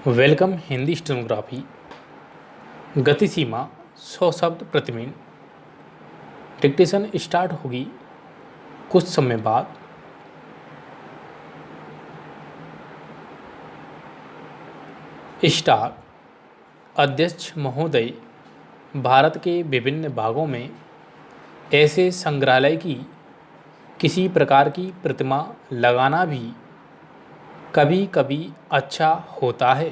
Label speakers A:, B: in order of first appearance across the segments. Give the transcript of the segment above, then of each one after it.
A: Welcome Hindi stenography. गति सीमा 100 शब्द प्रति मिनट। डिक्टेशन स्टार्ट होगी कुछ समय बाद। स्टार्ट। अध्यक्ष महोदय, भारत के विभिन्न भागों में ऐसे संग्रहालय की किसी प्रकार की प्रतिमा लगाना भी कभी कभी अच्छा होता है।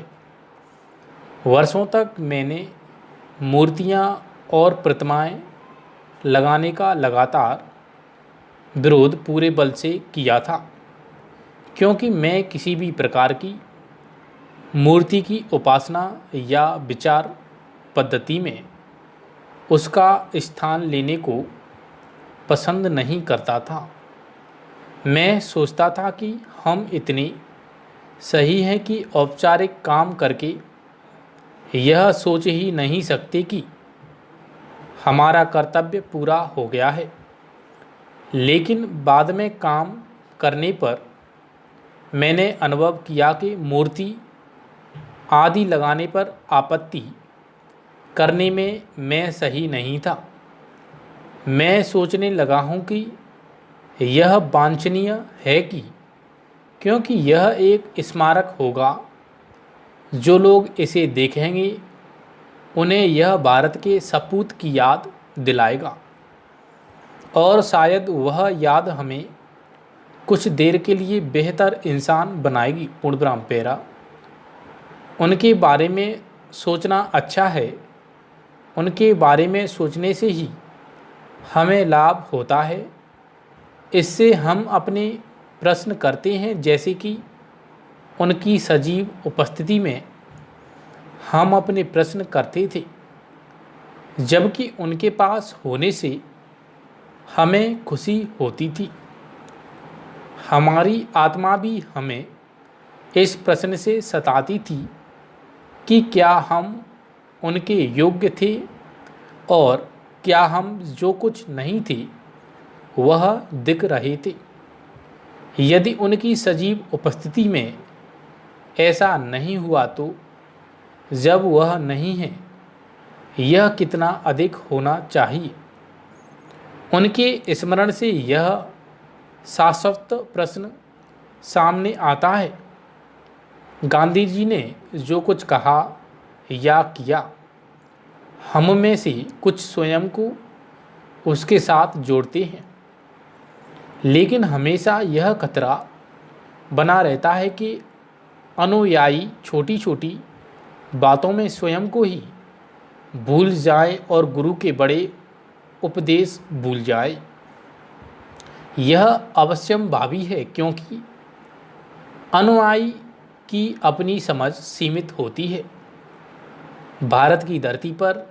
A: वर्षों तक मैंने मूर्तियाँ और प्रतिमाएं लगाने का लगातार विरोध पूरे बल से किया था, क्योंकि मैं किसी भी प्रकार की मूर्ति की उपासना या विचार पद्धति में उसका स्थान लेने को पसंद नहीं करता था। मैं सोचता था कि हम इतने सही हैं कि औपचारिक काम करके यह सोच ही नहीं सकते कि हमारा कर्तव्य पूरा हो गया है। लेकिन बाद में काम करने पर मैंने अनुभव किया कि मूर्ति आदि लगाने पर आपत्ति करने में मैं सही नहीं था। मैं सोचने लगा हूँ कि यह वांछनीय है कि क्योंकि यह एक स्मारक होगा, जो लोग इसे देखेंगे उन्हें यह भारत के सपूत की याद दिलाएगा, और शायद वह याद हमें कुछ देर के लिए बेहतर इंसान बनाएगी। पूर्णविराम पेरा। उनके बारे में सोचना अच्छा है। उनके बारे में सोचने से ही हमें लाभ होता है। इससे हम अपने प्रश्न करते हैं, जैसे कि उनकी सजीव उपस्थिति में हम अपने प्रश्न करते थे, जबकि उनके पास होने से हमें खुशी होती थी। हमारी आत्मा भी हमें इस प्रश्न से सताती थी कि क्या हम उनके योग्य थे, और क्या हम जो कुछ नहीं थे वह दिख रहे थे। यदि उनकी सजीव उपस्थिति में ऐसा नहीं हुआ तो जब वह नहीं है, यह कितना अधिक होना चाहिए। उनके स्मरण से यह शाश्वत प्रश्न सामने आता है, गांधी जी ने जो कुछ कहा या किया, हम में से कुछ स्वयं को उसके साथ जोड़ते हैं, लेकिन हमेशा यह खतरा बना रहता है कि अनुयायी छोटी छोटी बातों में स्वयं को ही भूल जाए और गुरु के बड़े उपदेश भूल जाए। यह अवश्यंभावी है, क्योंकि अनुयायी की अपनी समझ सीमित होती है। भारत की धरती पर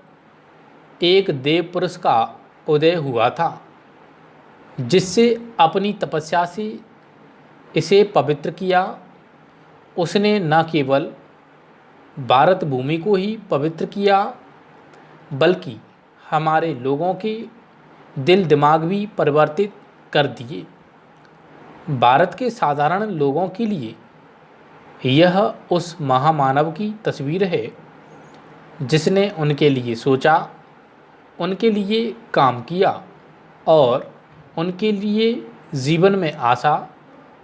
A: एक देव पुरुष का उदय हुआ था, जिससे अपनी तपस्या से इसे पवित्र किया। उसने न केवल भारत भूमि को ही पवित्र किया, बल्कि हमारे लोगों के दिल दिमाग भी परिवर्तित कर दिए। भारत के साधारण लोगों के लिए यह उस महामानव की तस्वीर है जिसने उनके लिए सोचा, उनके लिए काम किया और उनके लिए जीवन में आशा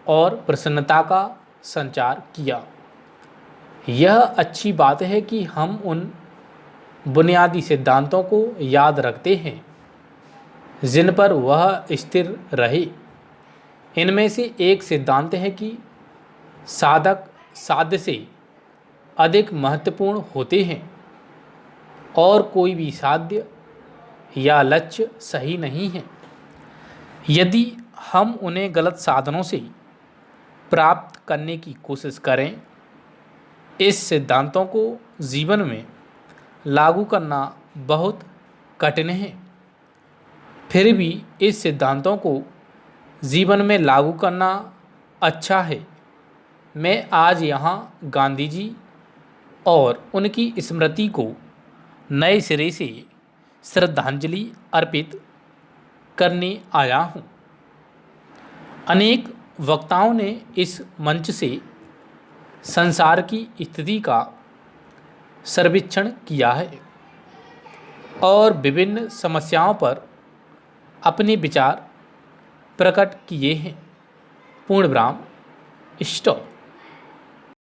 A: और प्रसन्नता का संचार किया। यह अच्छी बात है कि हम उन बुनियादी सिद्धांतों को याद रखते हैं जिन पर वह स्थिर रहे। इनमें से एक सिद्धांत है कि साधक साध्य से अधिक महत्वपूर्ण होते हैं, और कोई भी साध्य या लक्ष्य सही नहीं है यदि हम उन्हें गलत साधनों से प्राप्त करने की कोशिश करें। इस सिद्धांतों को जीवन में लागू करना बहुत कठिन है, फिर भी इस सिद्धांतों को जीवन में लागू करना अच्छा है। मैं आज यहाँ गांधी जी और उनकी स्मृति को नए सिरे से श्रद्धांजलि अर्पित करने आया हूँ। अनेक वक्ताओं ने इस मंच से संसार की स्थिति का सर्वेक्षण किया है और विभिन्न समस्याओं पर अपने विचार प्रकट किए हैं। पूर्ण विराम, स्टॉप।